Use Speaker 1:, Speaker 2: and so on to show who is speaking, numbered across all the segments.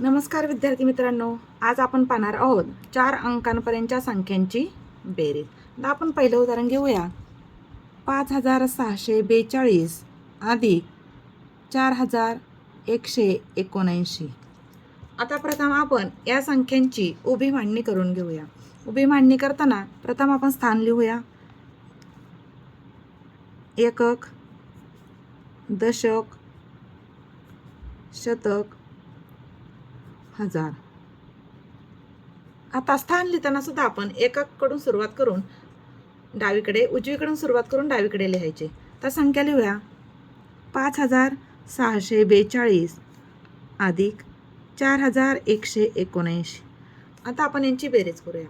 Speaker 1: नमस्कार विद्यार्थी मित्रांनो, आज आपण पाहणार आहोत 4 अंकांपर्यंतच्या संख्यांची बेरीज. आता आपण पहिलं उदाहरण घेऊया. 5642 अधिक 4179. आता प्रथम आपण या संख्यांची उभी मांडणी करून घेऊया. उभी मांडणी करताना प्रथम आपण स्थान लिहूया. एकक, दशक, शतक, हजार. आता स्थान लिहिताना सुद्धा आपण एकक कडून सुरुवात करून डावीकडे, उजवीकडून सुरुवात करून डावीकडे लिहायचे. तर संख्या लिहूया. 5642 अधिक 4179. आता आपण यांची बेरीज करूया.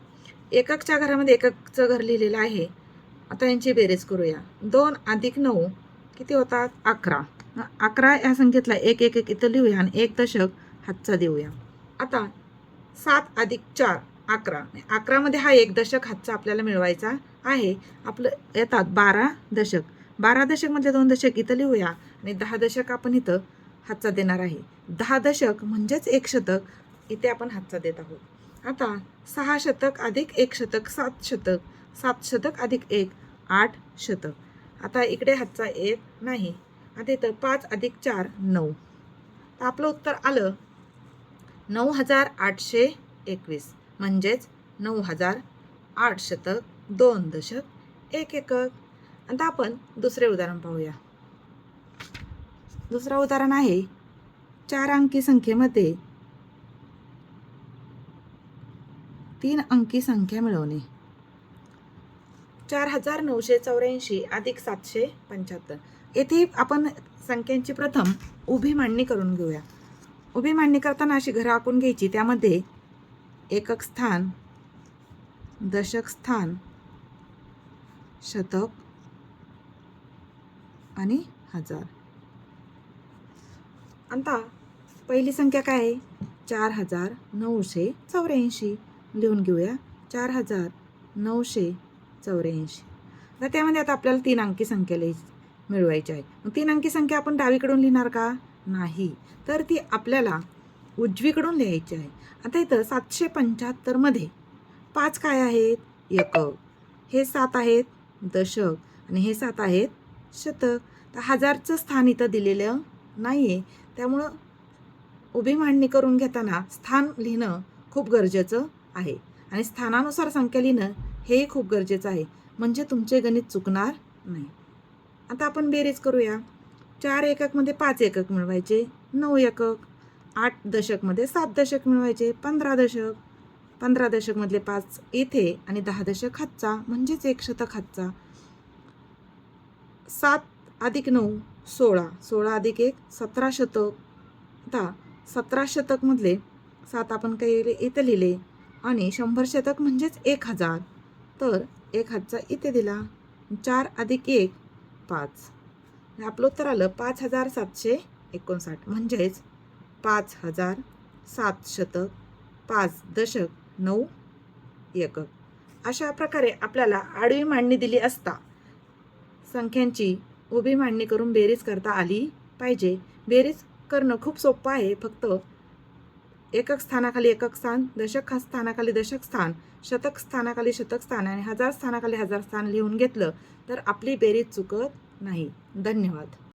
Speaker 1: एककच्या घरामध्ये एककचं घर लिहिलेलं आहे. आता यांची बेरीज करूया. 2 अधिक 9 किती होतात? 11. 11 या संख्येतला एक एक एक इथं लिहूया आणि एक दशक हातचा देऊया. आता 7 अधिक 4 11. 11 मध्ये हा एक दशक हातचा आपल्याला मिळवायचा आहे. आपलं येतात 12 दशक. 12 दशक मधले 2 दशक इथं लिहूया आणि 10 दशक आपण इथं हातचा देणार आहे. 10 दशक म्हणजेच एक शतक इथे आपण हातचा देत आहोत. आता 6 शतक अधिक 1 शतक 7 शतक. 7 शतक अधिक 1 8 शतक. आता इकडे हातचा येत नाही. आता इथं 5 अधिक 4 9. तर आपलं उत्तर आलं 9821. म्हणजेच 9800 2 दशक 1 एकक. आता आपण दुसरे उदाहरण पाहूया. दुसरं उदाहरण आहे 4 अंकी संख्येमध्ये 3 अंकी संख्या मिळवणे. 4984 अधिक 775. येथे आपण संख्यांची प्रथम उभी मांडणी करून घेऊया. उभी मांडणी करताना अशी घरं आखून घ्यायची. त्यामध्ये एकक स्थान, दशक स्थान, शतक आणि हजार. आता पहिली संख्या काय आहे? 4984 लिहून घेऊया. 4984. तर त्यामध्ये आता आपल्याला 3 अंकी संख्या मिळवायची आहे. मग 3 अंकी संख्या आपण डावीकडून लिहिणार का? नाही, तर ती आपल्याला उजवीकडून लिहायची आहे. आता इथं 775 मध्ये 5 काय आहेत? एकक. हे 7 आहेत दशक आणि हे 7 आहेत शतक. तर हजारचं स्थान इथं दिलेलं नाहीये. त्यामुळं उभी मांडणी करून घेताना स्थान लिहिणं खूप गरजेचं आहे आणि स्थानानुसार संख्या लिहिणं हेही खूप गरजेचं आहे. म्हणजे तुमचे गणित चुकणार नाही. आता आपण बेरीज करूया. 4 एककमध्ये 5 एकक मिळवायचे, 9 एकक. 8 दशकमध्ये 7 दशक मिळवायचे, 15 दशक. 15 दशकमधले 5 इथे आणि 10 दशक हातचा म्हणजेच 1 शतक हातचा. 7 अधिक 9 16. 16 अधिक 1 17 शतक. आता 17 शतकमधले 7 आपण काही इथे लिहिले आणि 100 शतक म्हणजेच 1000. तर 1 हातचा इथे दिला. 4 अधिक 1 5. आपलं उत्तर आलं 5759. म्हणजेच 5700 शतक 5 दशक 9 एकक. अशा प्रकारे आपल्याला आडवी मांडणी दिली असता संख्यांची उभी मांडणी करून बेरीज करता आली पाहिजे. बेरीज करणं खूप सोपं आहे. फक्त एकक स्थानाखाली एकक स्थान, दशक स्थानाखाली दशक स्थान, शतक स्थानाखाली शतक स्थान आणि हजार स्थानाखाली हजार स्थान लिहून घेतलं तर आपली बेरीज चुकत नाही. धन्यवाद.